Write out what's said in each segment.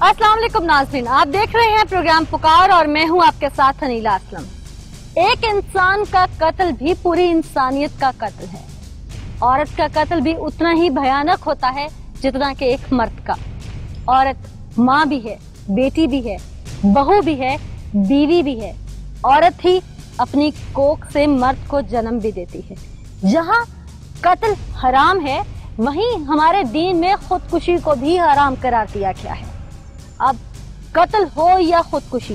अस्सलाम वालेकुम नाज़रीन, आप देख रहे हैं प्रोग्राम पुकार और मैं हूं आपके साथ अनीला असलम। एक इंसान का कत्ल भी पूरी इंसानियत का कत्ल है। औरत का कत्ल भी उतना ही भयानक होता है जितना कि एक मर्द का। औरत माँ भी है, बेटी भी है, बहू भी है, बीवी भी है। औरत ही अपनी कोख से मर्द को जन्म भी देती है। जहाँ कत्ल हराम है वहीं हमारे दीन में खुदकुशी को भी हराम करार दिया गया है। अब कत्ल हो या खुदकुशी,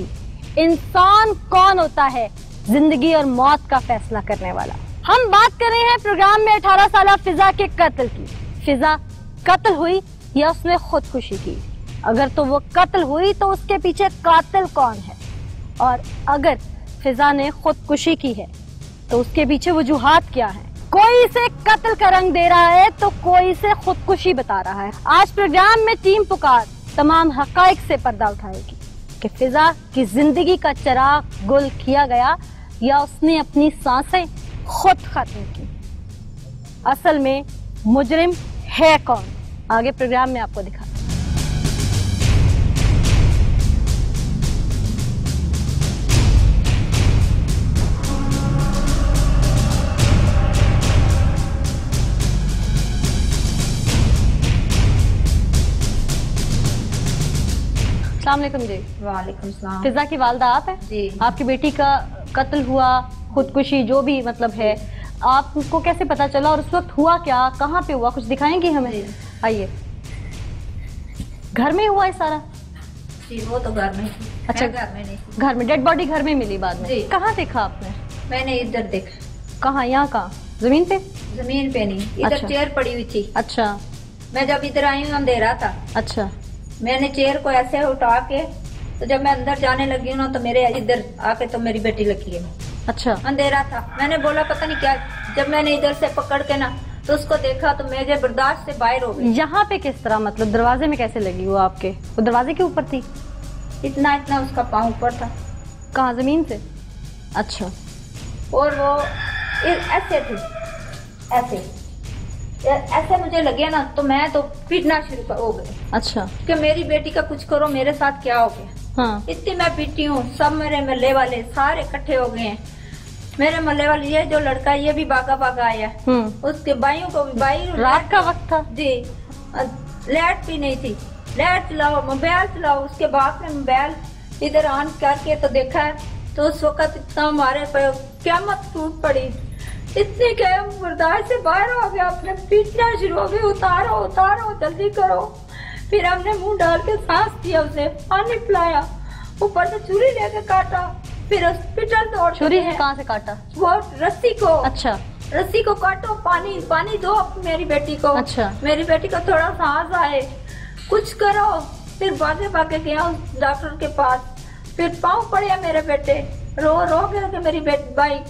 इंसान कौन होता है जिंदगी और मौत का फैसला करने वाला। हम बात कर रहे हैं प्रोग्राम में 18 साल फिजा के कत्ल की। फिजा कत्ल हुई या उसने खुदकुशी की? अगर तो वो कत्ल हुई तो उसके पीछे कातिल कौन है? और अगर फिजा ने खुदकुशी की है तो उसके पीछे वजूहात क्या है? कोई इसे कत्ल का रंग दे रहा है तो कोई इसे खुदकुशी बता रहा है। आज प्रोग्राम में टीम पुकार तमाम हकाइक से पर्दा उठाएगी कि फिजा की जिंदगी का चिराग गुल किया गया या उसने अपनी सांसें खुद खत्म की। असल में मुजरिम है कौन? आगे प्रोग्राम में आपको दिखा। अस्सलामुअलैकुम जी। वालेकुम सलाम। फिजा की वालदा आप है जी। आपकी बेटी का कत्ल हुआ, खुदकुशी जो भी मतलब है, आपको कैसे पता चला और उस वक्त हुआ क्या, कहाँ पे हुआ, कुछ दिखाएंगी हमें? आइए। घर में हुआ है सारा? जी, वो तो घर में थी। अच्छा, घर में नहीं थी। घर में डेड बॉडी घर में मिली बाद में? जी। कहाँ देखा आपने? मैंने इधर देखा। कहाँ? यहाँ कहाँ? जमीन पे? जमीन पे नहीं, इधर अच्छा। चेयर पड़ी हुई थी। अच्छा मैं जब इधर आई हूँ अंधेरा था। अच्छा मैंने चेयर को ऐसे उठा के, तो जब मैं अंदर जाने लगी हूँ ना तो मेरे इधर आके तो मेरी बेटी लगी है। अच्छा। अंधेरा था, मैंने बोला पता नहीं क्या। जब मैंने इधर से पकड़ के ना तो उसको देखा तो मेरे बर्दाश्त से बाहर हो गई। यहाँ पे किस तरह, मतलब दरवाजे में कैसे लगी वो आपके? वो दरवाजे के ऊपर थी? इतना इतना उसका पाँव ऊपर था। कहाँ, जमीन से? अच्छा। और वो ऐसे थी, ऐसे ऐसे मुझे लगे ना तो मैं तो पीटना शुरू हो गई। अच्छा। कि मेरी बेटी का कुछ करो, मेरे साथ क्या हो गया। हाँ। इतनी मैं पीटी हूँ, सब मेरे मोहल्ले वाले सारे इकट्ठे हो गए हैं। मेरे मोहल्ले वाले, ये जो लड़का ये भी भागा भागा आया, उसके भाइयों को भी, भाई रात का वक्त था जी, लाइट भी नहीं थी। लाइट चलाओ, मोबाइल चलाओ, उसके बाद में मोबाइल इधर ऑन करके तो देखा तो उस वक्त इतना हमारे पे क़यामत टूट पड़ी। इतने के बर्दाश्त से बाहर हो गया, अपने पीटना शुरू हो गए, उतारो उतारो जल्दी करो। फिर हमने मुंह डाल के सांस दिया, उसे पानी पिलाया, ऊपर से छुरी लेके काटा, फिर हॉस्पिटल दौड़। छुरी है? कहाँ से काटा? वो रस्सी को। अच्छा। रस्सी को काटो, पानी पानी दो मेरी बेटी को। अच्छा। मेरी बेटी को थोड़ा सांस आए, कुछ करो। फिर भागे भागे गया उस डॉक्टर के पास। फिर पाँव पड़े मेरे बेटे, रो रो के मेरी बेटी भाई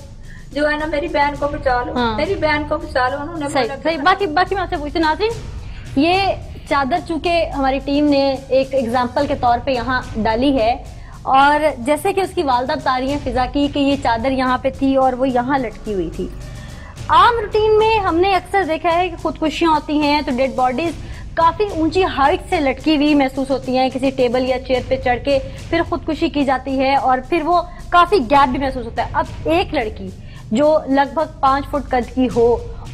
जो है ना, मेरी बहन को बचा लो। हाँ। मेरी बहन को बचा लो। उन्होंने सही। बाकी मैं आपसे पूछती नाज़रीन, ये चादर चूंकि हमारी टीम ने एक एग्जाम्पल के तौर पे यहाँ डाली है और जैसे कि उसकी वालदा बता रही है फिजा की कि ये चादर यहाँ पे थी और वो यहाँ लटकी हुई थी। आम रूटीन में हमने अक्सर देखा है कि खुदकुशियाँ होती हैं तो डेड बॉडीज काफी ऊंची हाइट से लटकी हुई महसूस होती हैं, किसी टेबल या चेयर पे चढ़ के फिर खुदकुशी की जाती है और फिर वो काफी गैप भी महसूस होता है। अब एक लड़की जो लगभग 5 फुट कद की हो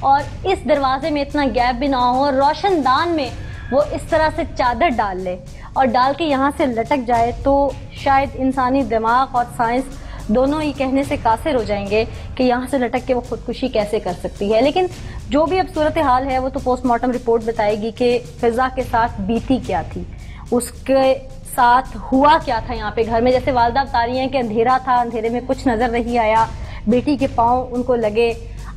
और इस दरवाजे में इतना गैप भी ना हो, रोशनदान में वो इस तरह से चादर डाल ले और डाल के यहाँ से लटक जाए तो शायद इंसानी दिमाग और साइंस दोनों ही कहने से कासिर हो जाएंगे कि यहाँ से लटक के वो खुदकुशी कैसे कर सकती है। लेकिन जो भी अब सूरत हाल है वो तो पोस्टमार्टम रिपोर्ट बताएगी कि फिजा के साथ बीती क्या थी, उसके साथ हुआ क्या था यहाँ पे घर में। जैसे वालदा बता रही हैं कि अंधेरा था, अंधेरे में कुछ नजर नहीं आया, बेटी के पाँव उनको लगे।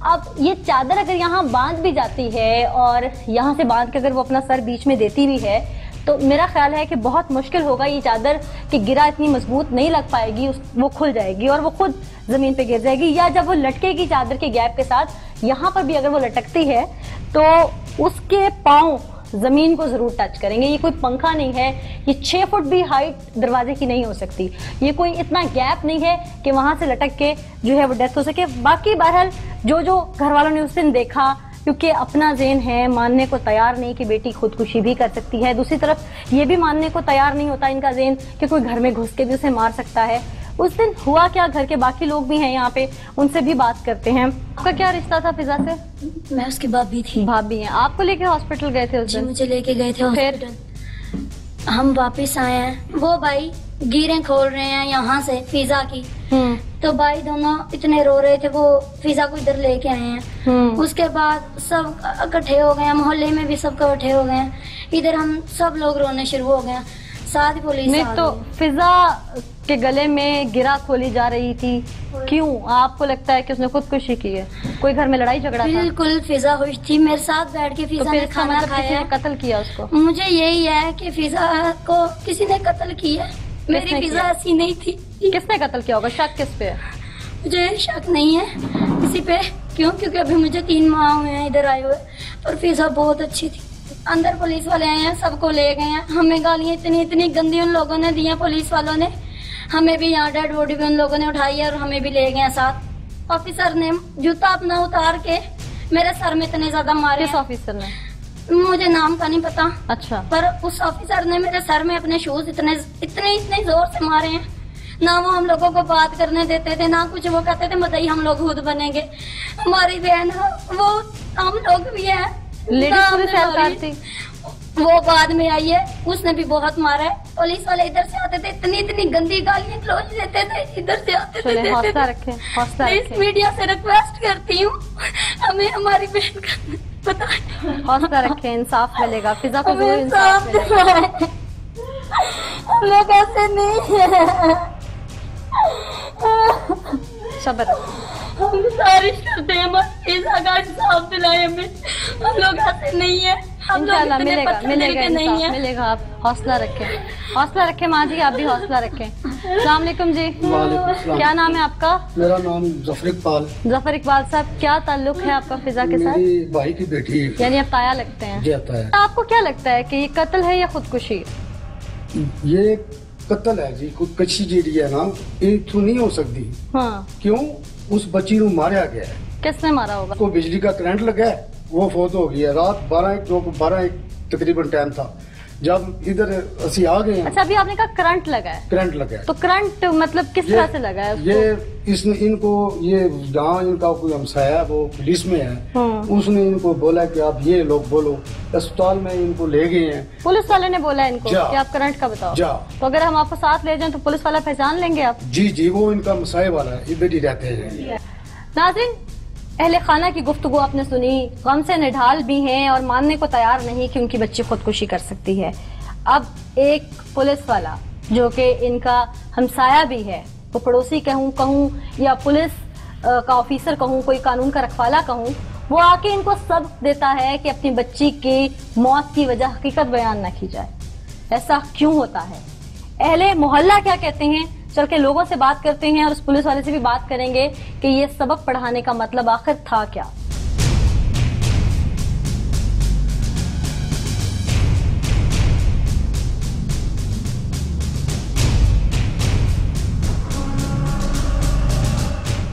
अब ये चादर अगर यहाँ बांध भी जाती है और यहाँ से बांध के अगर वो अपना सर बीच में देती भी है तो मेरा ख्याल है कि बहुत मुश्किल होगा ये चादर कि गिरा इतनी मजबूत नहीं लग पाएगी, वो खुल जाएगी और वो खुद जमीन पे गिर जाएगी। या जब वो लटकेगी चादर के गैप के साथ यहाँ पर भी अगर वो लटकती है तो उसके पाँव जमीन को जरूर टच करेंगे। ये कोई पंखा नहीं है, ये 6 फुट भी हाइट दरवाजे की नहीं हो सकती, ये कोई इतना गैप नहीं है कि वहां से लटक के जो है वो डेथ हो सके। बाकी बहरहाल जो घर वालों ने उस दिन देखा क्योंकि अपना ज़हन है, मानने को तैयार नहीं कि बेटी खुदकुशी भी कर सकती है। दूसरी तरफ ये भी मानने को तैयार नहीं होता इनका ज़हन कि कोई घर में घुस के भी उसे मार सकता है। उस दिन हुआ क्या, घर के बाकी लोग भी हैं यहाँ पे, उनसे भी बात करते हैं। आपका क्या रिश्ता था फिजा से? मैं उसकी भाभी थी। भाभी हैं। आपको लेके हॉस्पिटल गए थे उस दिन? मुझे लेके गए थे हॉस्पिटल। हम वापस आए हैं, वो भाई गिरें खोल रहे हैं यहाँ से फिजा की। तो भाई दोनों इतने रो रहे थे, वो फिजा को इधर लेके आए हैं। उसके बाद सब इकट्ठे हो गए हैं, मोहल्ले में भी सब इकट्ठे हो गए हैं, इधर हम सब लोग रोने शुरू हो गए हैं, साथ ही पुलिस नहीं। तो फिजा के गले में गिरा खोली जा रही थी, क्यों? आपको लगता है कि उसने खुदकुशी की है? कोई घर में लड़ाई झगड़ा था? बिल्कुल फिजा खुश थी, मेरे साथ बैठ के फिजा ने खाना खाया। कत्ल किया उसको? मुझे यही है कि फिजा को किसी ने कत्ल किया, मेरी फिजा ऐसी नहीं थी। किसने कत्ल किया होगा? शक किस पे है? मुझे शक नहीं है किसी पे। क्यों? क्योंकि अभी मुझे 3 माह हुए हैं इधर आए हुए, और फिजा बहुत अच्छी थी। अंदर पुलिस वाले आए हैं, सबको ले गए हैं। हमें गालियां इतनी गंदी उन लोगों ने दी हैं, पुलिस वालों ने। हमें भी यहाँ डेड बॉडी भी उन लोगों ने उठाई है और हमें भी ले गए हैं साथ। ऑफिसर ने जूता अपना उतार के मेरे सर में इतने ज्यादा मारे। किस ऑफिसर ने? मुझे नाम का नहीं पता। अच्छा। पर उस ऑफिसर ने मेरे सर में अपने शूज इतने जोर से मारे हैं। ना वो हम लोगों को बात करने देते थे, ना कुछ। वो कहते थे बताइए हम लोग खुद बनेंगे। हमारी बहन वो हम लोग भी है, वो बाद में आई है, उसने भी बहुत मारा है। पुलिस वाले इधर से आते थे, इतनी गंदी गालियां क्लोज देते थे, इधर से आते थे। हौसला रखें, हौसला रखें। मीडिया से रिक्वेस्ट करती हूँ, हमें हमारी बहन का पता है। हौसला रखें, इंसाफ मिलेगा। फिजा को जरूर इंसाफ मिलेगा। हम लोग ऐसे नहीं है। सब्र। हम गुजारिश करते हैं बस फिजा का इंसाफ दिलाए हमें। हम लोग ऐसे नहीं है। इंशाल्लाह मिलेगा, मिलेगा इंसाफ मिलेगा। आप हौसला रखें, हौसला रखें। माँ जी आप भी हौसला रखें। अस्सलाम वालेकुम जी। क्या नाम है आपका? मेरा नाम जफर इकबाल। जफर इकबाल साहब, क्या ताल्लुक है आपका फिजा के साथ? मेरी भाई की बेटी है। यानी आप ताया लगते हैं? जी आता है। आपको क्या लगता है कि ये कत्ल है या खुदकुशी? ये कत्ल है जी, खुदकुशी जी है ना, ये तो नहीं हो सकती। हाँ। क्यों? उस बच्ची को मारा गया है। किसने मारा होगा? उसको बिजली का करंट लगा है, वो फौत हो गई है। रात 12-1 तकरीबन टाइम था जब इधर ਅਸੀਂ आ गए हैं। अच्छा, अभी आपने कहा करंट लगा है? करंट लगा है। तो करंट मतलब किस तरह से लगा है उसको? ये इनको ये जहाँ इनका कोई हमसाया वो पुलिस में है, उसने इनको बोला कि आप ये लोग बोलो। अस्पताल में इनको ले गए हैं। पुलिस वाले ने बोला इनको कि आप करंट का बताओ? तो अगर हम आपको साथ ले जाएं तो पुलिस वाला पहचान लेंगे आप? जी, वो इनका मसाए वाला है, इधर ही रहते हैं। नाज़रीन, अहले खाना की गुफ्तगू आपने सुनी। गम से निढाल भी हैं और मानने को तैयार नहीं कि उनकी बच्ची खुदकुशी कर सकती है। अब एक पुलिस वाला जो कि इनका हमसाया भी है, वो पड़ोसी कहूँ या पुलिस का ऑफिसर कहूँ, कोई कानून का रखवाला कहूँ, वो आके इनको सबक देता है कि अपनी बच्ची की मौत की वजह हकीकत बयान न की जाए। ऐसा क्यों होता है? अहले मोहल्ला क्या कहते हैं? चल के लोगों से बात करते हैं और उस पुलिस वाले से भी बात करेंगे कि ये सबक पढ़ाने का मतलब आखिर था क्या।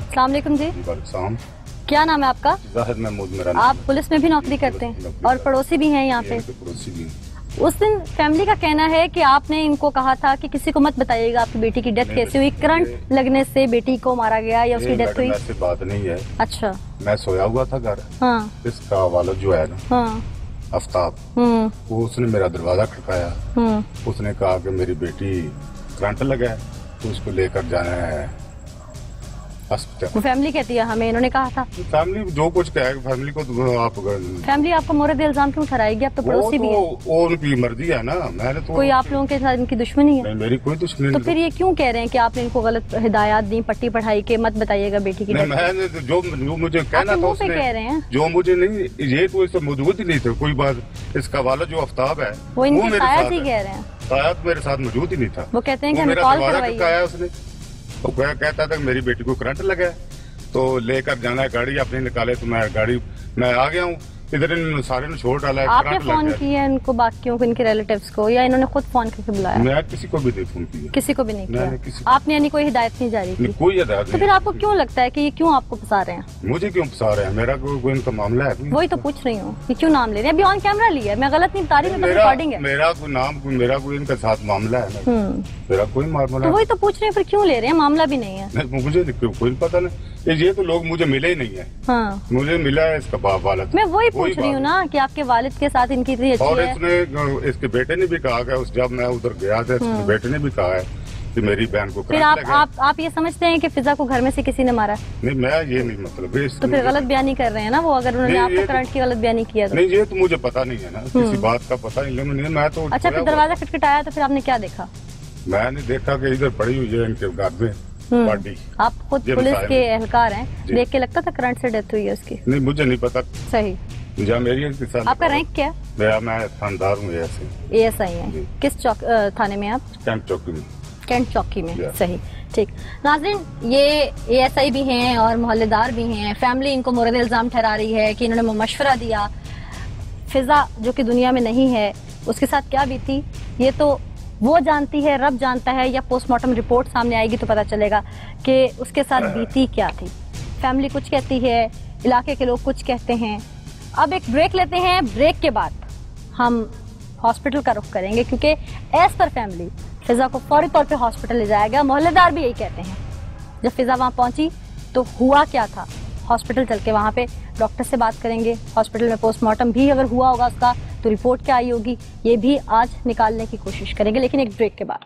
अस्सलाम वालेकुम जी। क्या नाम है आपका? जाहिद महमूद मेरा नाम। आप पुलिस में भी नौकरी करते हैं और पड़ोसी भी हैं यहाँ पे? पड़ोसी भी। उस दिन फैमिली का कहना है कि आपने इनको कहा था कि किसी को मत बताइएगा आपकी बेटी की डेथ कैसे हुई, करंट लगने से बेटी को मारा गया या उसकी डेथ हुई? ऐसी बात नहीं है। अच्छा। मैं सोया हुआ था घर। हाँ। इसका वालिद जो है ना, हाँ, आफ्ताब, वो उसने मेरा दरवाजा खटकाया। उसने कहा कि मेरी बेटी करंट लगा है तो उसको लेकर जाना है अस्पताल। वो फैमिली कहती है हमें, इन्होंने कहा था। फैमिली जो कुछ कहेगी फैमिली को तो आप फैमिली आपको मोरद इल्जाम क्यों ठहराएगी? आप तो पड़ोसी भी है। वो उनकी मर्जी है ना। मैंने तो कोई आप लोगों के साथ इनकी दुश्मनी है? नहीं, मेरी कोई दुश्मनी नहीं। तो फिर ये क्यों कह रहे हैं कि आपने इनको गलत हिदायत दी, पट्टी पढ़ाई के मत बताइएगा बेटी की? मैंने जो मुझे कहना था उसने कह रहे हैं जो मुझे नहीं, ये तो इससे मौजूद ही नहीं थे। कोई बात, इसका वाला जो आफ्ताब है वो इनके शायद ही कह रहे हैं। शायद मेरे साथ मौजूद ही नहीं था। वो कहते हैं कि हमें कॉल करवाइए। उसने वो कहता था मेरी बेटी को करंट लगा है तो लेकर जाना है, गाड़ी अपनी निकाले। तो मैं आ गया हूँ। इधर इन सारे ने छोड़ डाला है। आपने फोन किया इनको, बाकियों को, इनके रिलेटिव्स को, या इन्होंने खुद फोन करके बुलाया? मैं किसी को भी नहीं फोन किया। किसी को भी नहीं किया आपने? यानी कोई हिदायत नहीं जारी की? कोई हिदायत। तो फिर आपको क्यों लगता है कि ये क्यों आपको फंसा रहे हैं? मुझे क्यों फंसा रहे हैं? मेरा कोई इनका मामला है? वही तो पूछ रही हूँ, ये क्यों नाम ले रहे हैं? अभी ऑन कैमरा लिया है, मैं गलत नहीं बता रही, रिकॉर्डिंग है। मेरा कोई नाम, मेरा कोई इनके साथ मामला है? मेरा कोई मामला। तो वही तो पूछ रहे हैं, फिर क्यों ले रहे हैं? मामला भी नहीं है। मुझे कोई पता नहीं, ये तो लोग मुझे मिले ही नहीं है। हाँ। मुझे मिला है इसका बाप वाला। मैं वही पूछ रही हूँ ना कि आपके वालिद के साथ इनकी इतनी अच्छी और है। इसने, इसके बेटे ने भी कहा कि जब मैं उधर गया था, इसके बेटे ने भी कहा है कि मेरी बहन को फिर आप ये समझते हैं कि फिजा को घर में से किसी ने मारा? नहीं, मैं ये नहीं मतलब। तो फिर गलत बयानी कर रहे हैं ना वो, अगर उन्होंने आपको करंट की गलत बयानी किया तो? नहीं, ये तो मुझे पता नहीं है ना, किसी बात का पता नहीं। मैं तो अच्छा, फिर दरवाजा खटखटाया तो फिर आपने क्या देखा? मैंने देखा कि इधर पड़ी हुई है इनके घर में बॉडी। आप खुद पुलिस के एहलकार हैं, देख के लगता था करंट से डेथ हुई है उसकी? नहीं, मुझे नहीं पता। सही। मेरी आपका रैंक क्या? मैं थानेदार हूँ, ASI है। किस थाने में आप? कैंट चौकी में। कैंट चौकी में, सही, ठीक। नाज़रीन, ये ASI भी हैं और मोहल्लेदार भी हैं। फैमिली इनको मोरद इल्जाम ठहरा रही है कि इन्होंने मशवरा दिया। फिजा जो कि दुनिया में नहीं है, उसके साथ क्या बीती ये तो वो जानती है, रब जानता है, या पोस्टमार्टम रिपोर्ट सामने आएगी तो पता चलेगा कि उसके साथ बीती क्या थी। फैमिली कुछ कहती है, इलाके के लोग कुछ कहते हैं। अब एक ब्रेक लेते हैं, ब्रेक के बाद हम हॉस्पिटल का रुख करेंगे, क्योंकि एज पर फैमिली फिजा को फौरी तौर पे हॉस्पिटल ले जाया गया। मोहल्लेदार भी यही कहते हैं। जब फिजा वहां पहुंची तो हुआ क्या था, हॉस्पिटल चल के वहां पे डॉक्टर से बात करेंगे। हॉस्पिटल में पोस्टमार्टम भी अगर हुआ होगा उसका तो रिपोर्ट क्या आई होगी, ये भी आज निकालने की कोशिश करेंगे, लेकिन एक ब्रेक के बाद।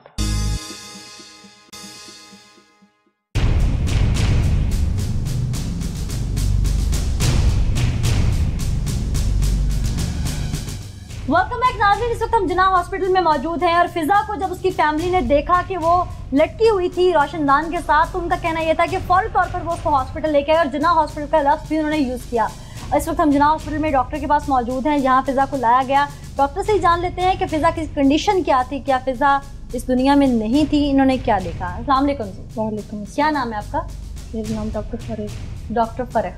वेलकम बैक नाज़रीन, इस वक्त हम जिन्ना हॉस्पिटल में मौजूद हैं और फिजा को जब उसकी फैमिली ने देखा कि वो लटकी हुई थी रोशनदान के साथ, तो उनका कहना यह था कि फौरी तौर पर वो उसको हॉस्पिटल लेके आए और जिन्ना हॉस्पिटल का लफ्ज़ भी उन्होंने यूज़ किया। इस वक्त हम जिन्ना हॉस्पिटल में डॉक्टर के पास मौजूद हैं, जहाँ फिजा को लाया गया। डॉक्टर से ही जान लेते हैं कि फिजा की कंडीशन क्या थी, क्या फिजा इस दुनिया में नहीं थी, इन्होंने क्या देखा। अस्सलाम वालेकुम जी। वालेकुम। क्या नाम है आपका? मेरा नाम डॉक्टर फरह। डॉक्टर फरह,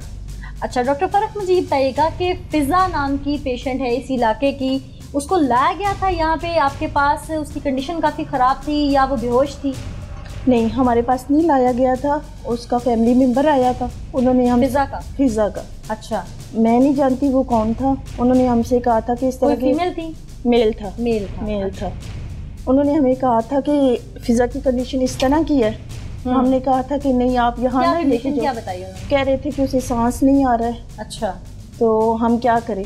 अच्छा डॉक्टर फरह, मुझे ये बताइएगा कि फिजा नाम की पेशेंट है इस इलाके की, उसको लाया गया था यहाँ पे आपके पास, उसकी कंडीशन काफ़ी ख़राब थी या वो बेहोश थी? नहीं, हमारे पास नहीं लाया गया था, उसका फैमिली मेंबर आया था। उन्होंने हम फिजा का। अच्छा, मैं नहीं जानती वो कौन था। उन्होंने हमसे कहा था कि इस तरह की फीमेल थी? मेल था। उन्होंने हमें कहा था कि फिजा की कंडीशन इस तरह की है। हमने कहा था कि नहीं, आप यहाँ ना लेके जाओ। क्या बताइए? कह रहे थे कि उसे सांस नहीं आ रहा है। अच्छा, तो हम क्या करें?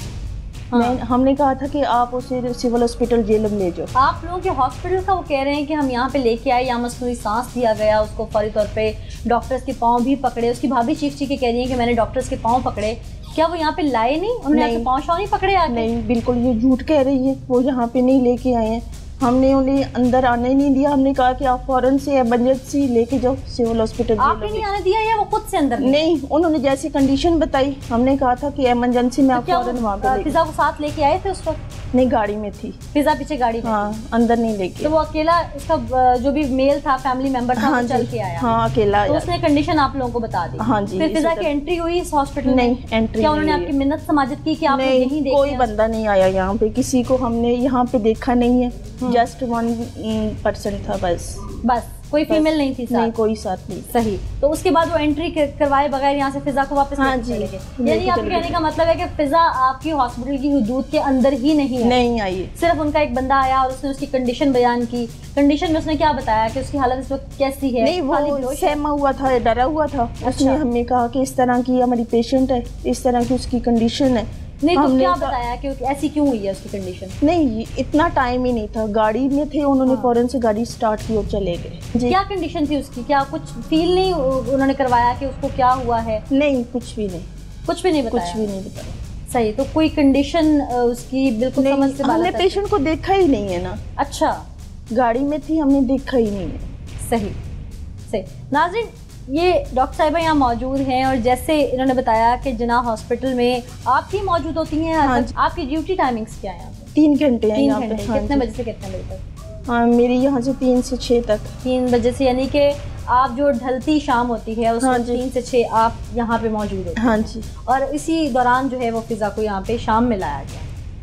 हमने कहा था कि आप उसे सिविल हॉस्पिटल जेल में ले जाओ। आप लोगों के हॉस्पिटल का वो कह रहे हैं कि हम यहाँ पे लेके आए, यहाँ मसनूई सांस दिया गया उसको, फौरी तौर पे डॉक्टर्स के पाँव भी पकड़े। उसकी भाभी चीख के कह रही है कि मैंने डॉक्टर्स के पाँव पकड़े। क्या वो यहाँ पे लाए नहीं? उन्होंने आपके पाँव शाँव नहीं पकड़े आके? नहीं, बिल्कुल ये झूठ कह रही है, वो यहाँ पे नहीं लेके आए हैं। हमने उन्हें अंदर आने नहीं दिया। हमने कहा कि आप फौरन से इमरजेंसी लेके जाओ सिविल हॉस्पिटल। आपने नहीं आने दिया या वो खुद से अंदर? नहीं, उन्होंने जैसी कंडीशन बताई, हमने कहा था कि इमरजेंसी में आप फौरन वहाँ पे। फिजा को साथ लेके आए थे उस वक्त? नहीं, गाड़ी में थी। फिजा पीछे गाड़ी में? हाँ, अंदर नहीं लेके। तो वो अकेला, उसका जो भी मेल था फैमिली मेंबर था, वो चल के आया? हाँ, अकेला आया। तो उसने कंडीशन आप लोगों को बता दी? हाँ जी। फिर फिजा की एंट्री हुई इस हॉस्पिटल में? नहीं, एंट्री। क्या उन्होंने आपकी मिन्नत समाजत की कि आप यहीं देखें? कोई बंदा नहीं आया यहाँ पे, किसी को हमने यहाँ पे देखा नहीं है। जस्ट 1% था बस कोई फीमेल नहीं थी साथ? नहीं, कोई साथ नहीं। सही। तो उसके बाद वो एंट्री करवाए बगैर यहाँ से फिजा को वापस चले गए? यानी आपके कहने का मतलब है कि फिजा आपकी हॉस्पिटल की हुदूद के अंदर ही नहीं आई? सिर्फ उनका एक बंदा आया और उसने उसकी कंडीशन बयान की। कंडीशन में उसने क्या बताया कि उसकी हालत इस वक्त कैसी है? नहीं, वो सहमा हुआ था, डरा हुआ था। उसने हमें कहा कि इस तरह की हमारी पेशेंट है, इस तरह की उसकी कंडीशन है। नहीं, तो क्या बताया कि ऐसी क्यों हुई है उसकी कंडीशन? नहीं, इतना टाइम ही नहीं था, गाड़ी में थे, उन्होंने फौरन से गाड़ी स्टार्ट की और चले गए। क्या कंडीशन थी उसकी? क्या कुछ फील नहीं उन्होंने करवाया कि उसको क्या हुआ है? नहीं, कुछ भी नहीं बताया। सही। तो कोई कंडीशन उसकी बिल्कुल समझ से बाहर? हमने पेशेंट को देखा ही नहीं है ना। अच्छा, गाड़ी में थी, हमने देखा ही नहीं है। सही। नाज़रीन, ये डॉक्टर साहिबा यहाँ मौजूद हैं और जैसे इन्होंने बताया कि जिन्ना हॉस्पिटल में आप ही मौजूद होती हैं। हाँ, आपकी ड्यूटी टाइमिंग्स क्या है? 3 घंटे हैं कितने बजे से कितने बजे तक? हाँ, मेरी यहाँ से 3 से 6 तक। 3 बजे से, यानी कि आप जो ढलती शाम होती है उसमें हाँ जी। 3 से 6 आप यहाँ पे मौजूद होते हैं। हाँ जी। और इसी दौरान जो है वो फिजा को यहाँ पे शाम में लाया गया।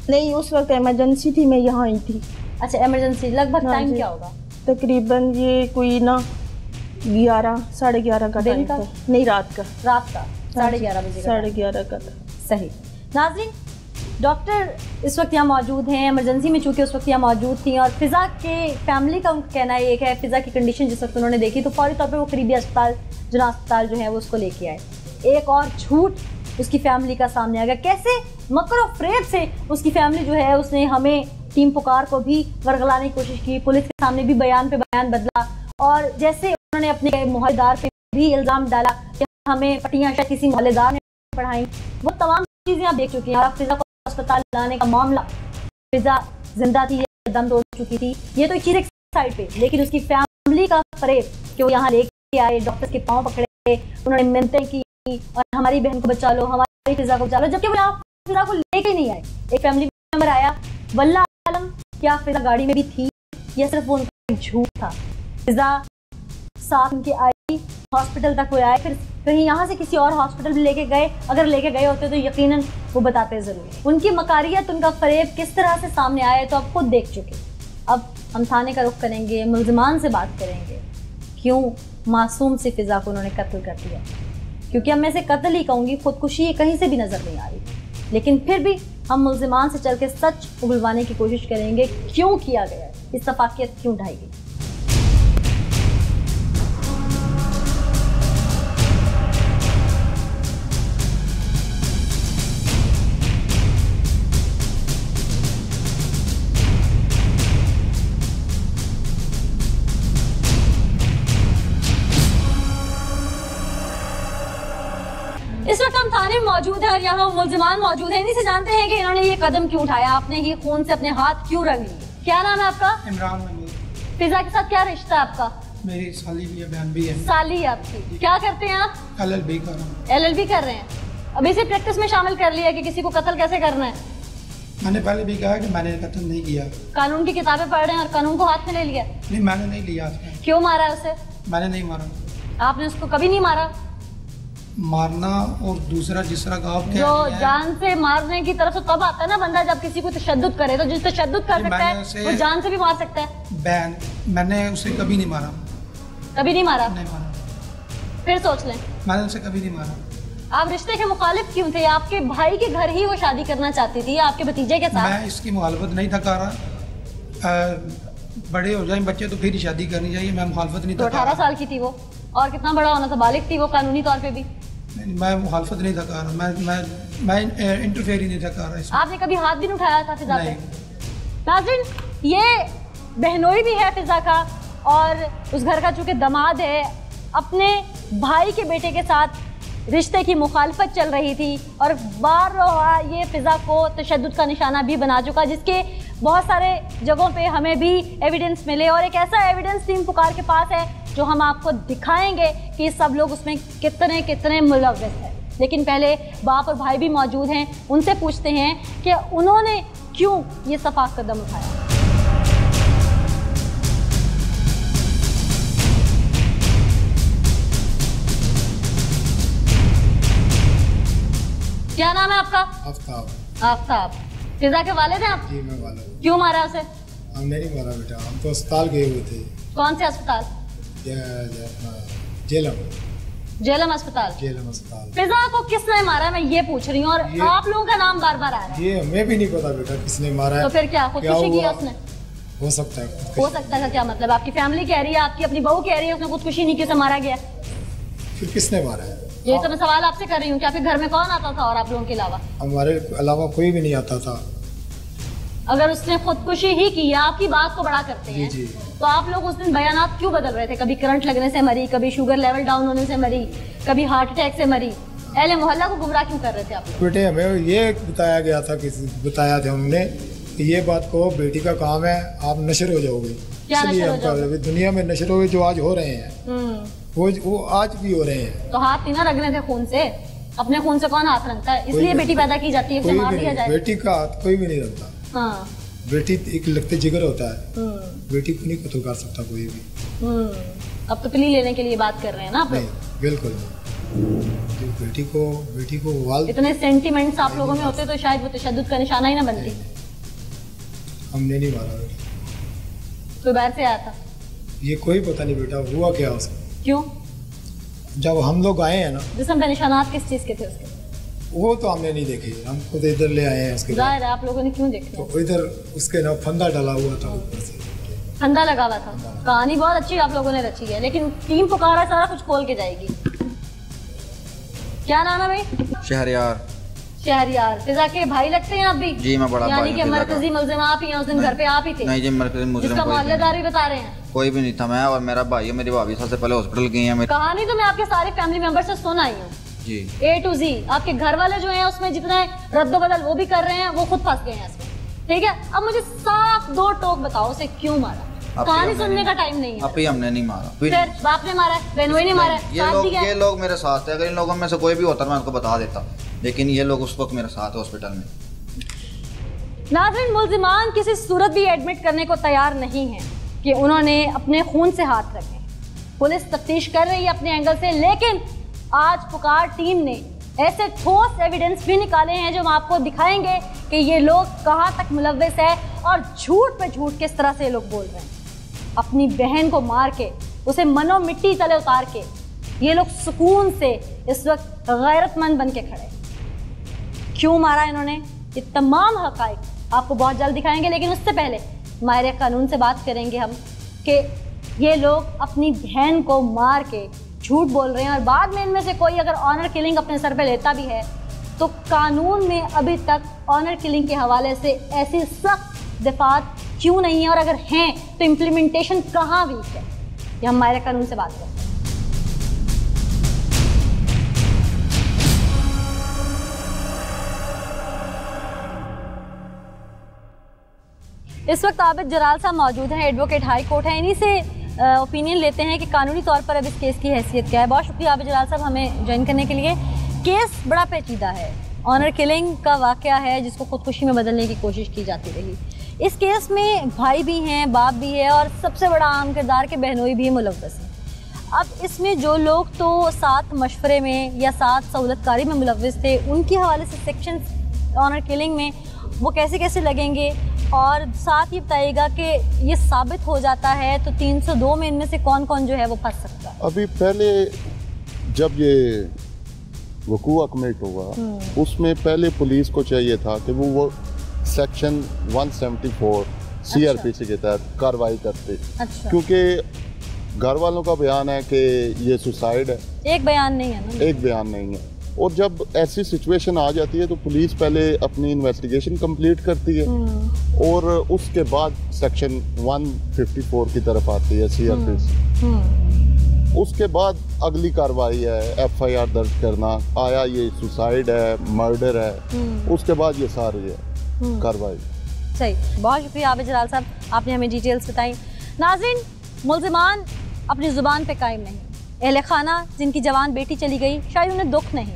नहीं, उस वक्त इमरजेंसी थी, मैं यहाँ आई थी। अच्छा, इमरजेंसी। लगभग हाँ टाइम जी। क्या होगा? तकरीबन ये कोई ना 11 साढ़े 11 का दिन टाइम का? था। नहीं, रात का। रात का 11:30 बजे का। 11:30 का था। सही। नाज़रीन, डॉक्टर इस वक्त यहाँ मौजूद हैं इमरजेंसी में, चूँकि उस वक्त यहाँ मौजूद थी। और फिज़ा के फैमिली का उनका कहना ये है, फिज़ा की कंडीशन जिस वक्त उन्होंने देखी तो फौरी तौर पे वो करीबी अस्पताल, जना अस्पताल जो है वो उसको लेके आए। एक और झूठ उसकी फैमिली का सामने आ गया। कैसे मकर और फ़रेब से उसकी फैमिली जो है उसने हमें टीम पुकार को भी वर्गलाने की कोशिश की, पुलिस के सामने भी बयान पे बयान बदला, और जैसे उन्होंने अपने मोहल्लेदार पे भी इल्ज़ाम डाला कि हमें पट्टियाँ शायद किसी मोहल्लेदार ने पढ़ाई। वो तमाम चीज़ें आप देख चुकी हैं। आप फिज़ा को अस्पताल लाने का मामला, फिज़ा जिंदा थी या दम तोड़ चुकी थी, ये तो एक चीज़ एक साइड पे, लेकिन उसकी फैमिली का फरेब कि वो यहाँ लेके आए, डॉक्टर के पाँव पकड़े, उन्होंने मिन्नतें की और हमारी बहन को बचा लो, हमारी फिज़ा को बचा लो, जबकि वो यहाँ फिज़ा को लेके ही नहीं आए। एक फैमिली मेंबर आया, वल्लाह आलम क्या फिज़ा गाड़ी में भी थी या सिर्फ वो उनका झूठ था। फिज़ा साथ उनके आई, हॉस्पिटल तक वो आए, फिर कहीं यहाँ से किसी और हॉस्पिटल भी लेके गए। अगर लेके गए होते तो यकीनन वो बताते ज़रूर। उनकी मकारियत, उनका फरेब किस तरह से सामने आया तो आप खुद देख चुके। अब हम थाने का रुख करेंगे, मुल्ज़िमान से बात करेंगे, क्यों मासूम सी फिज़ा को उन्होंने कत्ल कर दिया। क्योंकि अब मैं इसे कत्ल ही कहूँगी, खुदकुशी ये कहीं से भी नज़र नहीं आ रही। लेकिन फिर भी हम मुल्ज़िमान से चल के सच उगलवाने की कोशिश करेंगे, क्यों किया गया, इस तफाकियत क्यों ढाई गई। इस वक्त हम थाने में मौजूद है और यहाँ मुल्ज़िमान मौजूद है। इन्हीं से जानते हैं कि इन्होंने ये कदम क्यों उठाया, आपने ये खून से अपने हाथ क्यों रंग लिए। क्या नाम है आपका? इमरान अमीर। फिज़ा के साथ क्या रिश्ता है आपका? मेरी साली भी है, बहन भी है। साली है आपकी। क्या करते हैं आप? LLB कर रहा हूँ। LLB कर रहे हैं। अब इसे प्रैक्टिस में शामिल कर लिया कि किसी को कत्ल कैसे करना है। मैंने पहले भी कहा कि मैंने कत्ल नहीं किया। कानून की किताबें पढ़ रहे हैं और कानून को हाथ में ले लिया। नहीं, मैंने नहीं लिया उसमें। क्यों मारा है उसे? मैंने नहीं मारा। आपने उसको कभी नहीं मारा? मारना और दूसरा जिस तरह का आप कह जो रहे हैं, जान से मारने की तरफ से तब आता है ना बंदा जब किसी को तशद्दुद करे। तो जिस तशद्दुद कर जी, सकता मैंने है उसे- वो जान से भी मार सकता है। बहन, मैंने उसे कभी नहीं मारा। कभी नहीं मारा? नहीं मारा। फिर सोच लें, मैंने उसे कभी नहीं मारा। आप रिश्ते के मुखालिफ क्यों थे? आपके भाई के घर ही वो शादी करना चाहती थी, आपके भतीजे के साथ। मैं इसकी मुखालफत नहीं था कर रहा। बड़े हो जाए बच्चे तो फिर ही शादी करनी चाहिए। मैं मुखालफत नहीं तो था। 18 साल की थी वो, और कितना बड़ा होना था, बालिग थी वो कानूनी तौर पे भी। नहीं, मैं मुखालफत नहीं था कर रहा। मैं इंटरफेयर ही नहीं था कर रहा इसमें। आपने कभी हाथ भी नहीं उठाया था फिजा पे? नहीं। नाज़रीन, ये बहनोई भी है फिजा का, और उस घर का चूंकि दामाद है, अपने भाई के बेटे के साथ रिश्ते की मुखालफत चल रही थी और बार ये फिजा को तशद्दुद का निशाना भी बना चुका, जिसके बहुत सारे जगहों पे हमें भी एविडेंस मिले। और एक ऐसा एविडेंस टीम पुकार के पास है जो हम आपको दिखाएंगे कि सब लोग उसमें कितने कितने मुलव्वस हैं। लेकिन पहले बाप और भाई भी मौजूद हैं, उनसे पूछते हैं कि उन्होंने क्यों ये सफाक कदम उठाया। क्या नाम है आपका? आफ्ताब। आफ्ताब। फिजा के वालिद हैं आप? जी, मैं वाला। क्यों मारा उसे? हमने नहीं मारा बेटा, हम तो अस्पताल गए हुए थे। कौन से अस्पताल? जेलम। जेलम अस्पताल। जेलम अस्पताल। फिजा को किसने मारा, मैं ये पूछ रही हूँ, और आप लोगों का नाम बार बार आ रहा है। ये हमें भी नहीं पता बेटा किसने मारा है। तो फिर क्या खुदकुशी की है उसने? हो सकता है। हो सकता है क्या मतलब? आपकी फैमिली कह रही है, आपकी अपनी बहू कह रही है उसने खुदकुशी नहीं की, उसे मारा गया। फिर किसने मारा है? ये तो मैं सवाल आपसे कर रही हूँ कि आपके घर में कौन आता था और आप लोगों के अलावा? हमारे अलावा कोई भी नहीं आता था। अगर उसने खुदकुशी ही की है, आपकी बात को बड़ा करते हैं, जी। तो आप लोग उस दिन बयानात क्यों बदल रहे थे? कभी करंट लगने से मरी, कभी शुगर लेवल डाउन होने से मरी, कभी हार्ट अटैक से मरी। अहले मोहल्ला को गुमराह क्यों कर रहे थे आप लोग? बेटे हमें ये बताया गया था, बताया था हमने कि ये बात को बेटी का काम है, आप नशर हो जाओगे। क्या इसलिए नशर हो हम जाओगे? दुनिया में नशर हो जो आज हो रहे हैं, वो आज भी हो रहे हैं। तो हाथ नहीं ना रगने थे खून से? अपने खून से कौन हाथ रंगता है? इसलिए बेटी पैदा की जाती है, उसे मार दिया जाए। बेटी का हाथ कोई भी नहीं रखता। हाँ। बेटी एक लगते जिगर होता है, बेटी को नहीं कत्ल कर सकता कोई भी। अब तो प्ली लेने के लिए बात कर रहे हैं ना आप लोग? बिल्कुल। बेटी को वाल इतने सेंटिमेंट्स आप लोगों में होते तो शायद वो तशद्दुद का निशाना ही ना बनती। हमने नहीं मारा। कोई बाहर से आया था? ये कोई पता नहीं बेटा, हुआ क्या उसको। क्यों? जब हम लोग आए हैं ना, जिस्म पे निशानात किस चीज के थे उसके? वो तो हमने नहीं देखे, हम खुद इधर ले आए हैं उसके। जाहिर है आप लोगों ने क्यों देखे? तो इधर उसके ना फंदा डाला हुआ था ऊपर से, फंदा लगा हुआ था। कहानी बहुत अच्छी आप लोगों ने रची है, लेकिन टीम पुकारा सारा कुछ खोल के जाएगी। क्या नाम है भाई? शहरयार। शहरयार फिजा के भाई लगते हैं आप भी? जी मैं बड़ा यानी कि मरकजी मुल्जिम आप ही हैं, उस दिन घर पे आप ही थे? नहीं जी, मरकजी मुल्जिम जिसका मोहल्लेदार भी बता रहे हैं कोई भी नहीं था। मैं और मेरा भाई है, मेरी भाभी सबसे पहले हॉस्पिटल गई है। कहानी तो मैं आपके सारे फैमिली मेंबर से सुन आई हूँ जी, A to Z। आपके घर वाले जो हैं उसमें जितने रद्दोबदल वो भी कर रहे हैं, वो खुद फंस गए हैं इसमें, ठीक है? अब मुझे साफ दो टोक बताओ उसे क्यों मारा। कहानी सुनने का टाइम नहीं है। अभी हमने नहीं मारा, फिर बाप ने मारा है, बहनोई ने मारा है, ये लोग मेरे साथ थे। अगर इन लोगों में से कोई भी होता मैं उनको बता देता, लेकिन ये लोग उस वक्त मेरे साथ हॉस्पिटल में। नाज़रीन, मुल्जिमान किसी सूरत भी एडमिट करने को तैयार नहीं है कि उन्होंने अपने खून से हाथ रखे। पुलिस तफ्तीश कर रही है अपने एंगल से, लेकिन आज पुकार टीम ने ऐसे ठोस एविडेंस भी निकाले हैं जो हम आपको दिखाएंगे कि ये लोग कहाँ तक मुलव्विस है और झूठ पे झूठ किस तरह से ये लोग बोल रहे हैं। अपनी बहन को मार के उसे मनो मिट्टी तले उतार के ये लोग सुकून से इस वक्त गैरतमंद बन के खड़े। क्यों मारा इन्होंने, ये तमाम हक़ाइक़ आपको बहुत जल्द दिखाएंगे, लेकिन उससे पहले माहिर कानून से बात करेंगे हम कि ये लोग अपनी बहन को मार के झूठ बोल रहे हैं और बाद में इनमें से कोई अगर ऑनर किलिंग अपने सर पे लेता भी है तो कानून में अभी तक ऑनर किलिंग के हवाले से ऐसी सख्त दफात क्यों नहीं है, और अगर हैं तो इम्प्लीमेंटेशन कहाँ वीक है। ये हम माहिर कानून से बात करते हैं। इस वक्त आबिद जलाल साहब मौजूद हैं, एडवोकेट हाई कोर्ट है। इन्हीं से ओपिनियन लेते हैं कि कानूनी तौर पर अब इस केस की हैसियत क्या है। बहुत शुक्रिया आबिद जलाल साहब हमें ज्वाइन करने के लिए। केस बड़ा पेचीदा है, ऑनर किलिंग का वाक़या है जिसको खुदकुशी में बदलने की कोशिश की जाती रही। इस केस में भाई भी हैं, बाप भी है और सबसे बड़ा आम किरदार के बहनोई भी मुलव्वस हैं। अब इसमें जो लोग तो साथ मशवरे में या साथ सहूलतकारी में मुलव्वस थे, उनके हवाले से सेक्शन ऑनर किलिंग में वो कैसे कैसे लगेंगे, और साथ ही बताइएगा कि ये साबित हो जाता है तो 302 में इनमें से कौन कौन जो है वो फंस सकता है। अभी पहले जब ये वकूआ कमिट हुआ उसमें पहले पुलिस को चाहिए था कि वो सेक्शन 174 CRPC के तहत कार्रवाई करते। अच्छा। क्योंकि घर वालों का बयान है कि ये सुसाइड है। एक बयान नहीं है ना? एक बयान नहीं है। और जब ऐसी सिचुएशन आ जाती है तो पुलिस पहले अपनी इन्वेस्टिगेशन कंप्लीट करती है और उसके बाद सेक्शन 154 की तरफ आती है CRPC। उसके बाद अगली कार्रवाई है FIR दर्ज करना, आया ये सुसाइड है, मर्डर है, उसके बाद ये सारी है कार्रवाई। सही, बहुत शुक्रिया आबिद जलाल साहब, आपने हमें डिटेल्स बताई। नाज़रीन, मुल्जिमान अपनी ज़ुबान पे कायम नहीं। अहले खाना जिनकी जवान बेटी चली गई, शायद उन्हें दुख नहीं,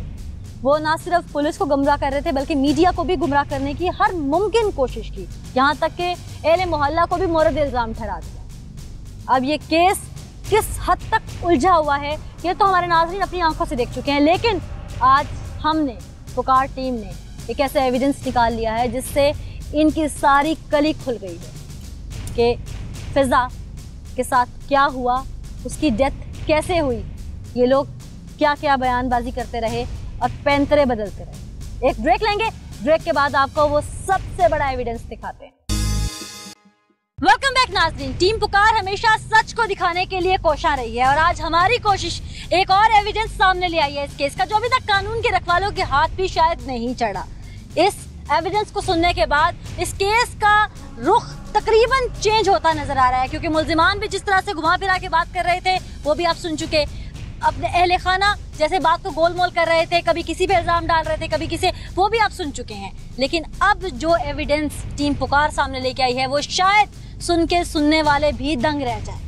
वो ना सिर्फ पुलिस को गुमराह कर रहे थे बल्कि मीडिया को भी गुमराह करने की हर मुमकिन कोशिश की, यहाँ तक कि अहले मोहल्ला को भी मोरद इल्ज़ाम ठहरा दिया। अब ये केस किस हद तक उलझा हुआ है ये तो हमारे नाज़रीन अपनी आंखों से देख चुके हैं, लेकिन आज हमने पुकार टीम ने एक ऐसा एविडेंस निकाल लिया है जिससे इनकी सारी कली खुल गई है कि फिजा के साथ क्या हुआ, उसकी डेथ कैसे हुई, ये लोग क्या क्या बयानबाजी करते रहे और पैंतरे बदलते रहे। एक ब्रेक लेंगे, ब्रेक के बाद आपको वो सबसे बड़ा एविडेंस दिखाते हैं। वेलकम बैक नाज़रीन, टीम पुकार हमेशा सच को दिखाने के लिए कोशिश रही है और आज हमारी कोशिश एक और एविडेंस सामने ले आई है इस केस का, जो अभी तक कानून के रखवालों के हाथ भी शायद नहीं चढ़ा। इस एविडेंस को सुनने के बाद इस केस का रुख तकरीबन चेंज होता नजर आ रहा है, क्योंकि मुल्जिमान भी जिस तरह से घुमा फिरा के बात कर रहे थे वो भी आप सुन चुके, अपने अहले खाना जैसे बात को गोलमोल कर रहे थे, कभी किसी पे इल्जाम डाल रहे थे, कभी किसी, वो भी आप सुन चुके हैं। लेकिन अब जो एविडेंस टीम पुकार सामने लेके आई है वो शायद सुन के सुनने वाले भी दंग रह जाए।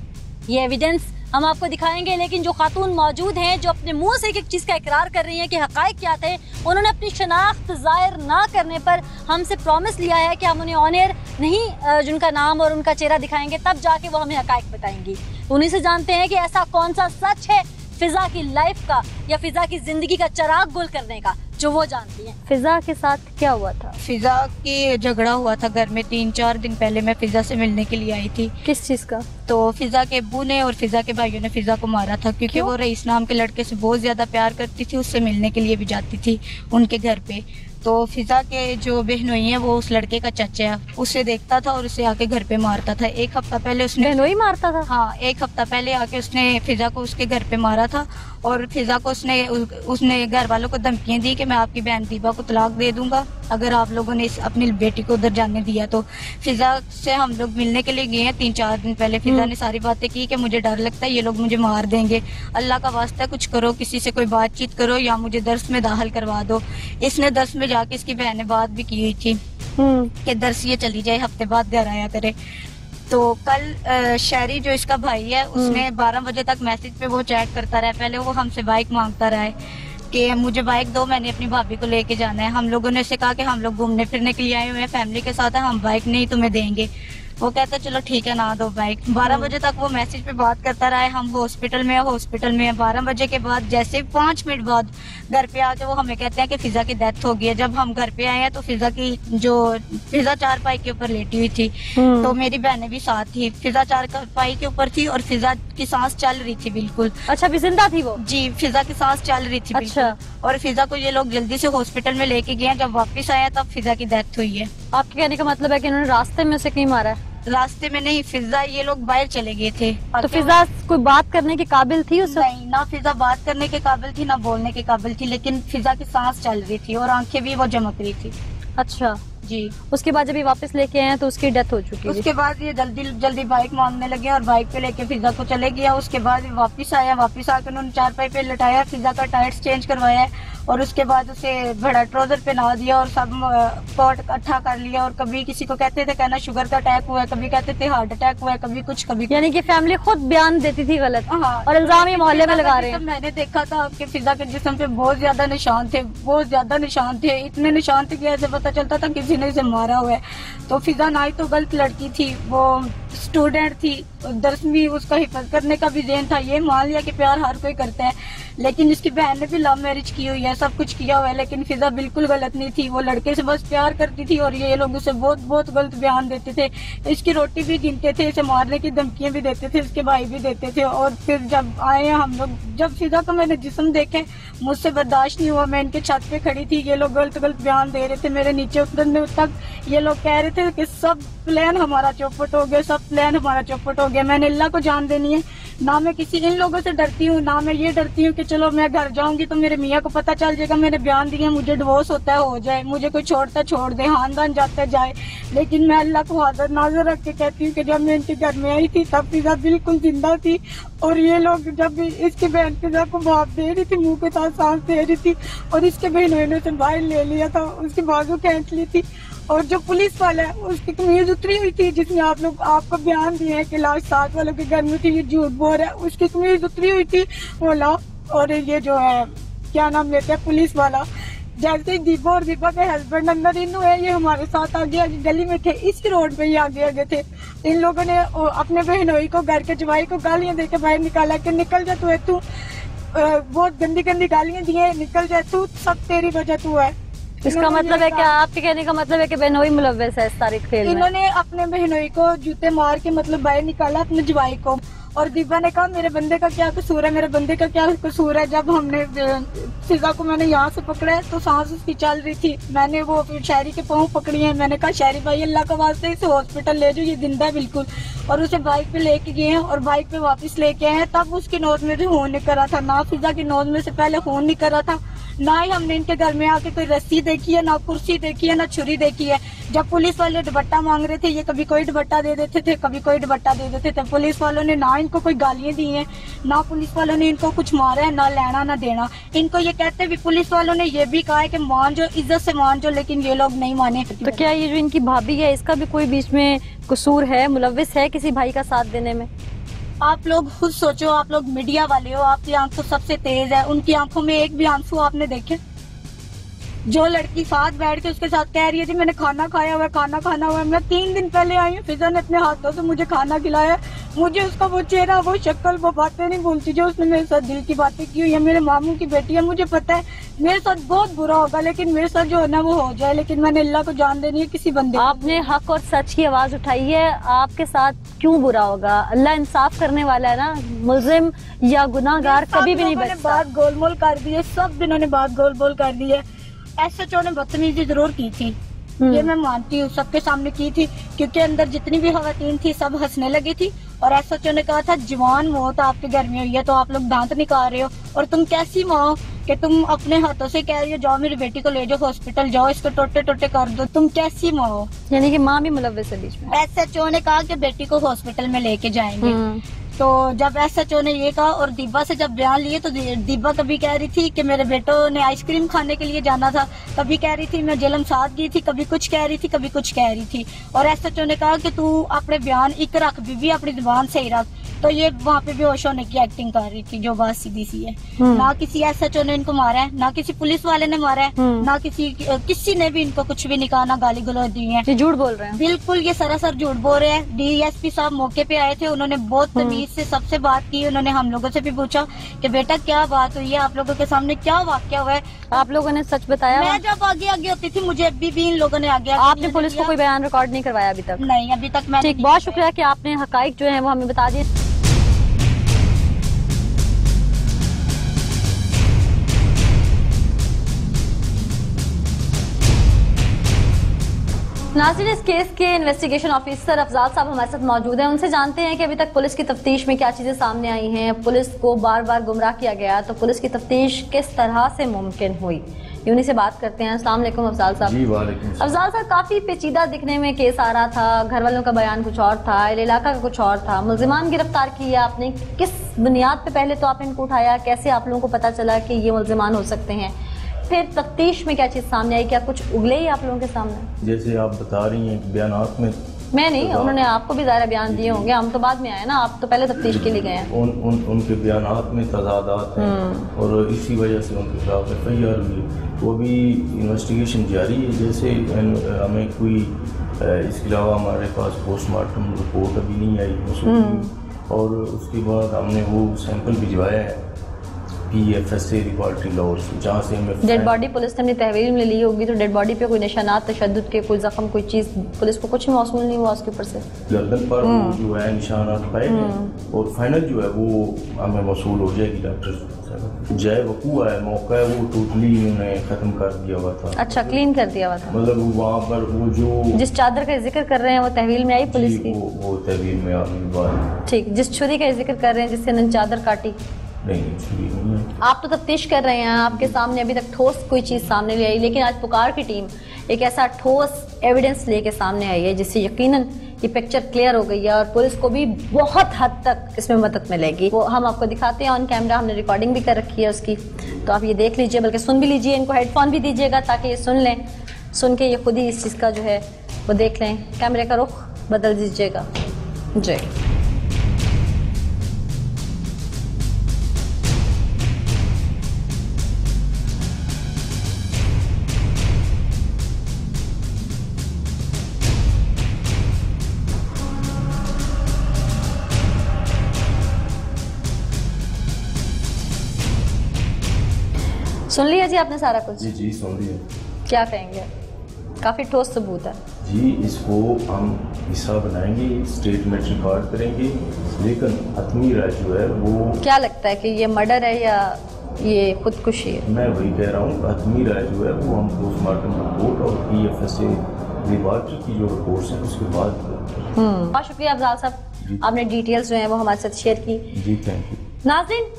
ये एविडेंस हम आपको दिखाएंगे, लेकिन जो खातून मौजूद हैं जो अपने मुंह से एक एक चीज़ का इकरार कर रही हैं कि हक़ाइक़ क्या थे, उन्होंने अपनी शनाख्त ज़ाहिर ना करने पर हमसे प्रॉमिस लिया है कि हम उन्हें ऑन एयर नहीं जिनका नाम और उनका चेहरा दिखाएंगे, तब जाके वो हमें हक़ाइक़ बताएंगी। उन्हीं से जानते हैं कि ऐसा कौन सा सच है फिजा की लाइफ का या फिजा की जिंदगी का चिराग गुल करने का, जो वो जानती हैं। फिजा के साथ क्या हुआ था? फिजा की झगड़ा हुआ था घर में 3-4 दिन पहले। मैं फिजा से मिलने के लिए आई थी। किस चीज का? तो फिजा के अब्बू ने और फिजा के भाइयों ने फिजा को मारा था, क्योंकि वो रईस नाम के लड़के से बहुत ज्यादा प्यार करती थी, उससे मिलने के लिए भी जाती थी उनके घर पे। तो फिजा के जो बहनोई है वो उस लड़के का चाचा है, उसे देखता था और उसे आके घर पे मारता था। 1 हफ्ता पहले उसने बहनोई मारता था? हाँ, 1 हफ्ता पहले आके उसने फिजा को उसके घर पे मारा था और फिजा को उसने घर वालों को धमकियां दी कि मैं आपकी बहन दीबा को तलाक दे दूंगा अगर आप लोगों ने अपनी बेटी को उधर जाने दिया। तो फिजा से हम लोग मिलने के लिए गए हैं 3-4 दिन पहले। फिजा ने सारी बातें की कि मुझे डर लगता है ये लोग मुझे मार देंगे, अल्लाह का वास्ता कुछ करो, किसी से कोई बातचीत करो या मुझे दर्स में दाखिल करवा दो। इसने दर्स में जाके इसकी बहन ने बात भी की हुई थी कि दर्स ये चली जाए, हफ्ते बाद घर आया करे। तो कल शहरी जो इसका भाई है उसने 12 बजे तक मैसेज पे वो चैट करता रहा। पहले वो हमसे बाइक मांगता रहा है कि मुझे बाइक दो, मैंने अपनी भाभी को लेके जाना है। हम लोगों ने उसे कहा कि हम लोग घूमने फिरने के लिए आए हुए हैं, फैमिली के साथ है, हम बाइक नहीं तुम्हें देंगे। वो कहता चलो ठीक है ना दो बाइक। 12 बजे तक वो मैसेज पे बात करता रहा है, हम हॉस्पिटल में है। 12 बजे के बाद जैसे 5 मिनट बाद घर पे आके वो हमें कहते हैं कि फिजा की डेथ हो गई है। जब हम घर पे आए हैं तो फिजा चारपाई के ऊपर लेटी हुई थी, तो मेरी बहनें भी साथ थी। फिजा चारपाई के ऊपर थी और फिजा की सांस चल रही थी बिल्कुल। अच्छा, जिंदा थी वो? जी, फिजा की सांस चल रही थी बिल्कुल। और फिजा को ये लोग जल्दी से हॉस्पिटल में लेके गए। जब वापस आया तब फिजा की डेथ हुई है। आपके कहने का मतलब है कि इन्होंने रास्ते में से कहीं मारा है? रास्ते में नहीं, फिजा ये लोग बाहर चले गए थे। तो फिजा कोई बात करने के काबिल थी उस? नहीं, ना फिजा बात करने के काबिल थी ना बोलने के काबिल थी, लेकिन फिजा की सांस चल रही थी और आंखें भी वो चमक रही थी। अच्छा जी। उसके बाद जब ये वापस लेके आए तो उसकी डेथ हो चुकी है। उसके बाद ये जल्दी बाइक मांगने लगे और बाइक पे लेके फिजा को चले गया। उसके बाद वापस आया, वापस आकर उन्होंने चारपाई पे लटाया, फिजा का टायर्स चेंज करवाया और उसके बाद उसे बड़ा ट्राउजर पहना दिया और सब पॉट इकट्ठा कर लिया। और कभी किसी को कहते थे कहना शुगर का अटैक हुआ है, कभी कहते थे हार्ट अटैक हुआ है, कभी कुछ कभी। यानी कि फैमिली खुद बयान देती थी गलत। हाँ, और इल्जाम ये मोहल्ले में लगा रहे हैं। मैंने देखा था आपके फिजा के जिस्म पे बहुत ज्यादा निशान थे, बहुत ज्यादा निशान थे। इतने निशान थे कि ऐसे पता चलता था किसी ने इसे मारा हुआ है। तो फिजा ना ही तो गलत लड़की थी, वो स्टूडेंट थी, दर्स में उसका हिफाजत करने का भी ज़हन था। ये मान लिया कि प्यार हर कोई करता है, लेकिन इसकी बहन ने भी लव मैरिज की हुई है, सब कुछ किया हुआ है। लेकिन फिजा बिल्कुल गलत नहीं थी, वो लड़के से बस प्यार करती थी और ये लोग उसे बहुत बहुत गलत बयान देते थे। इसकी रोटी भी गिनते थे, इसे मारने की धमकियां भी देते थे, इसके भाई भी देते थे। और फिर जब आए हम लोग, जब फिजा को मैंने जिस्म देखे मुझसे बर्दाश्त नहीं हुआ। मैं इनके छत पे खड़ी थी, ये लोग गलत बयान दे रहे थे मेरे नीचे उतरने तक। ये लोग कह रहे थे कि सब प्लान हमारा चौपट हो गया, सब प्लान हमारा चौपट हो गया। मैंने अल्लाह को जान देनी है, ना मैं किसी इन लोगों से डरती हूँ, ना मैं ये डरती हूँ कि चलो मैं घर जाऊंगी तो मेरे मियाँ को पता चल जाएगा मैंने बयान दिए, मुझे डिवोर्स होता है हो जाए, मुझे कोई छोड़ता छोड़ दे, खानदान जाता जाए। लेकिन मैं अल्लाह को हाजिर नाजर रख के कहती हूँ कि जब मैं इनके घर में आई थी तब फिजा बिल्कुल जिंदा थी। और ये लोग जब इसकी बहन फिजा को भाप दे रही थी, मुंह के साथ सांस दे रही थी और इसके बहनों ने उसे बाहर ले लिया था, उसकी बाजू खींच ली थी। और जो पुलिस वाला है उसकी कमीज उतरी हुई थी, जिसने आप लोग आपको बयान दिए है कि लाश 7 वालों के घर में थी, ये झूठ बोल रहा है, उसकी कमीज उतरी हुई थी बोला। और ये जो है क्या नाम लेते हैं पुलिस वाला, जैसे ही दीपा और दीपा के हस्बैंड अंदर इनू है, ये हमारे साथ आगे गली में थे, इसी रोड पे ही आगे थे। इन लोगों ने अपने बहनोई को, घर के जवाई को गालियां देके बाहर निकाला कि निकल जा तू बहुत गंदी गंदी गालियां दी है, निकल जा तू, सब तेरी वजह तू है। इसका मतलब है क्या, आपके कहने का मतलब है कि बहनोई मुलव्वस है इस तारीख खेल में? इन्होंने अपने बहनोई को जूते मार के मतलब बाहर निकाला अपने जवाई को। और दीपा ने कहा मेरे बंदे का क्या कसूर है, मेरे बंदे का क्या कसूर है। जब हमने फिजा को मैंने यहाँ से पकड़ा है तो सांस उसकी चल रही थी, मैंने वो शहरी के पाँव पकड़ी है। मैंने कहा शहरी भाई अल्लाह का वास्ते इसे हॉस्पिटल ले जाओ, ये जिंदा है बिल्कुल। और उसे बाइक पे लेके गए हैं और बाइक पे वापस लेके आए हैं। तब उसकी नोज में से खून निकल रहा था, ना फिजा की नोज में से पहले खून निकल रहा था, ना ही हमने इनके घर में आके कोई रस्सी देखी है, ना कुर्सी देखी है, ना छुरी देखी है। जब पुलिस वाले दुपट्टा मांग रहे थे, ये कभी कोई दुपट्टा दे देते थे, कभी कोई दुपट्टा दे देते थे। पुलिस वालों ने ना इनको कोई गालियां दी हैं, ना पुलिस वालों ने इनको कुछ मारा है, ना लेना ना देना। इनको ये कहते भी पुलिस वालों ने ये भी कहा है कि मान जो, इज्जत से मान जो, लेकिन ये लोग नहीं माने। तो क्या ये जो इनकी भाभी है इसका भी कोई बीच में कसूर है, मुलव्विस है किसी भाई का साथ देने में? आप लोग खुद सोचो, आप लोग मीडिया वाले हो, आपकी आंख तो सबसे तेज है, उनकी आंखों में एक भी आंसू आपने देखे? जो लड़की साथ बैठ के उसके साथ कह रही है थी मैंने खाना खाया हुआ है, खाना खाना हुआ है। मैं 3 दिन पहले आई हूँ, फिजा ने अपने हाथों से मुझे खाना खिलाया। मुझे उसका वो चेहरा, वो शक्ल, वो बातें नहीं भूलती जो उसने मेरे साथ दिल की बातें की हुई है। मेरे मामू की बेटी है, मुझे पता है मेरे साथ बहुत बुरा होगा, लेकिन मेरे साथ जो है ना वो हो जाए, लेकिन मैंने अल्लाह को जान देनी है किसी बंदे। आपने हक और सच की आवाज उठाई है, आपके साथ क्यों बुरा होगा? अल्लाह इंसाफ करने वाला है ना। मुल्जिम या गुनाहगार कभी भी नहीं बचता। बात गोलमोल कर दी है, सब दिनों ने बात गोलमोल कर दी है। SHO ने बदतमीजी जरूर की थी, ये मैं मानती हूँ, सबके सामने की थी, क्योंकि अंदर जितनी भी खवातीन थी सब हंसने लगी थी। और SHO ने कहा था जवान मौत आपके घर में हुई है तो आप लोग दांत निकाल रहे हो, और तुम कैसी माँ हो कि तुम अपने हाथों से कह रही हो जाओ मेरी बेटी को ले जाओ हॉस्पिटल, जाओ इसको टोटे टोटे कर दो, तुम कैसी माँ हो? यानी कि माँ भी मुलव्विस है बीच में। SHO ने कहा कि बेटी को हॉस्पिटल में लेके जाएंगे। तो जब SHO ने ये कहा और दीपा से जब बयान लिए तो दीपा कभी कह रही थी कि मेरे बेटों ने आइसक्रीम खाने के लिए जाना था, कभी कह रही थी मैं जेलम साथ गई थी, कभी कुछ कह रही थी, कभी कुछ कह रही थी। और SHO ने कहा कि तू अपने बयान एक रख, बीबी अपनी जुबान सही रख। तो ये वहाँ पे बेहोश होने की एक्टिंग कर रही थी, जो बात सीधी सी है। ना किसी SHO ने इनको मारा है, ना किसी पुलिस वाले ने मारा है, ना किसी ने भी इनको कुछ भी नहीं कहा, ना गाली गलौज दी है। ये झूठ बोल रहे हैं, बिल्कुल ये सरासर झूठ बोल रहे हैं। DSP साहब मौके पे आए थे, उन्होंने बहुत तमीज से सबसे बात की। उन्होंने हम लोगों से भी पूछा कि बेटा क्या बात हुई है, आप लोगों के सामने क्या वाकया हुआ है? आप लोगों ने सच बताया? मैं जब आगे आगे होती थी मुझे अभी भी इन लोगों ने आगे आपने पुलिस को कोई बयान रिकॉर्ड नहीं करवाया अभी तक? नहीं, अभी तक मैंने। ठीक, बहुत शुक्रिया कि आपने हकाइक जो है वो हमें बता दिए। नाज़रीन, इस केस के इन्वेस्टिगेशन ऑफिसर अफजाल साहब हमारे साथ मौजूद हैं, उनसे जानते हैं कि अभी तक पुलिस की तफ्तीश में क्या चीजें सामने आई हैं। पुलिस को बार बार गुमराह किया गया, तो पुलिस की तफ्तीश किस तरह से मुमकिन हुई, उन्हीं से बात करते हैं। अस्सलाम वालेकुम अफजाल साहब। जी वालेकुम। अफजाल साहब, काफी पेचीदा दिखने में केस आ रहा था, घर वालों का बयान कुछ और था, इलाका का कुछ और था, मुल्जिमान गिरफ्तार किया आपने, किस बुनियाद पे पहले तो आपने इनको उठाया, कैसे आप लोगों को पता चला कि ये मुल्जिमान हो सकते हैं, फिर तफ्तीश में क्या चीज सामने आई, क्या कुछ उगले ही आप लोगों के सामने? जैसे आप बता रही हैं बयानात में, मैं नहीं, उन्होंने आपको भी ज़ाहिर बयान दिए होंगे, हम तो बाद में आए ना, आप तो पहले तफ्तीश के लिए गए हैं। उनके बयानात में तजादात हैं और इसी वजह से उनके खिलाफ FIR हुई, वो भी इन्वेस्टिगेशन जारी है। जैसे हमें कोई इसके अलावा हमारे पास पोस्टमार्टम रिपोर्ट अभी नहीं आई, और उसके बाद हमने वो सैंपल भिजवाया है PFSA रिपोर्टिंग लाहौर से, जहाँ से हमें डेड बॉडी पुलिस ने अपनी तहवील में ली होगी, तो डेड बॉडी पे कोई निशानात तशद्दुद के, कोई जख्म, कोई चीज़ पुलिस को कुछ मौसूल नहीं हुआ उसके ऊपर से? गर्दन पर जो है निशानात पाए गए और फाइनल जो है वो हमें मौसूल हो जाएगी। डॉक्टर जय वकूआ है, मौका है, वो टोटली उन्हें खत्म कर दिया हुआ था। अच्छा, क्लीन कर दिया हुआ था, मतलब वहाँ पर वो जो जिस चादर का जिक्र कर रहे हैं वो तहवील में आई पुलिस की? वो तहवील में आ गई बात। ठीक, जिस छुरी का जिक्र कर रहे हैं जिससे उन्होंने चादर काटी? नहीं, आप तो तफ्तीश कर रहे हैं, आपके सामने अभी तक ठोस कोई चीज सामने नहीं आई, लेकिन आज पुकार की टीम एक ऐसा ठोस एविडेंस लेके सामने आई है जिससे यकीनन ये पिक्चर क्लियर हो गई है और पुलिस को भी बहुत हद तक इसमें मदद मिलेगी। वो हम आपको दिखाते हैं ऑन कैमरा, हमने रिकॉर्डिंग भी कर रखी है उसकी, तो आप ये देख लीजिए, बल्कि सुन भी लीजिए, इनको हेडफोन भी दीजिएगा ताकि ये सुन लें, सुन के ये खुद ही इस चीज़ का जो है वो देख लें। कैमरे का रुख बदल दीजिएगा जी। सुन लिया जी आपने सारा कुछ? जी सुन लिया। क्या कहेंगे? काफी ठोस सबूत है जी, इसको हम हिस्सा बनाएंगे, स्टेटमेंट रिकॉर्ड करेंगे, लेकिन हतमी राय जो है वो, क्या लगता है कि ये मर्डर है या ये खुदकुशी है? मैं वही कह रहा हूँ, हतमी राय जो है वो हम पोस्टमार्टम रिपोर्ट और PFSA लेबॉर्ट्री की जो रिपोर्ट्स हैं उसके बाद। बहुत शुक्रिया अफजाल साहब, आपने डिटेल्स जो है वो हमारे साथ शेयर की। जी थैंक यू। नाज़रीन,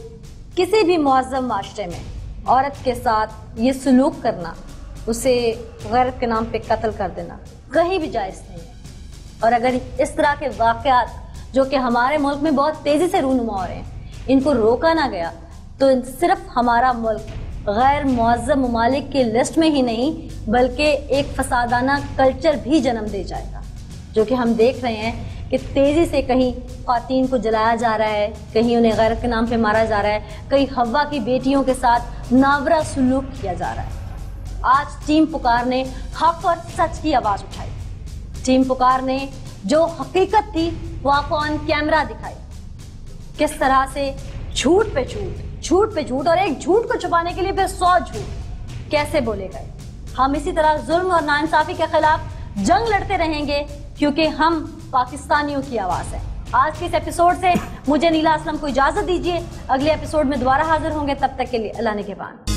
किसी भी मुअज़्ज़म माशरे में औरत के साथ ये सलूक करना, उसे गैरत के नाम पे कत्ल कर देना कहीं भी जायज़ नहीं है। और अगर इस तरह के वाक़यात जो कि हमारे मुल्क में बहुत तेज़ी से रूनुमा हो रहे हैं, इनको रोका ना गया तो सिर्फ हमारा मुल्क गैर मुअज़्ज़म ममालिक की लिस्ट में ही नहीं बल्कि एक फसादाना कल्चर भी जन्म दे जाएगा, जो कि हम देख रहे हैं कि तेज़ी से कहीं ख़वातीन को जलाया जा रहा है, कहीं उन्हें गैरत के नाम पे मारा जा रहा है, कहीं हव्वा की बेटियों के साथ नावरा सलूक किया जा रहा है। आज टीम पुकार ने हक और सच की आवाज उठाई। टीम पुकार ने जो हकीकत थी वो आपको ऑन कैमरा दिखाई। किस तरह से झूठ पे झूठ और एक झूठ को छुपाने के लिए फिर 100 झूठ कैसे बोले गए। हम इसी तरह जुल्म और नाइंसाफी के खिलाफ जंग लड़ते रहेंगे क्योंकि हम पाकिस्तानियों की आवाज है। आज के इस एपिसोड से मुझे नीला असलम को इजाजत दीजिए। अगले एपिसोड में दोबारा हाजिर होंगे, तब तक के लिए अल्लाह निगहबान।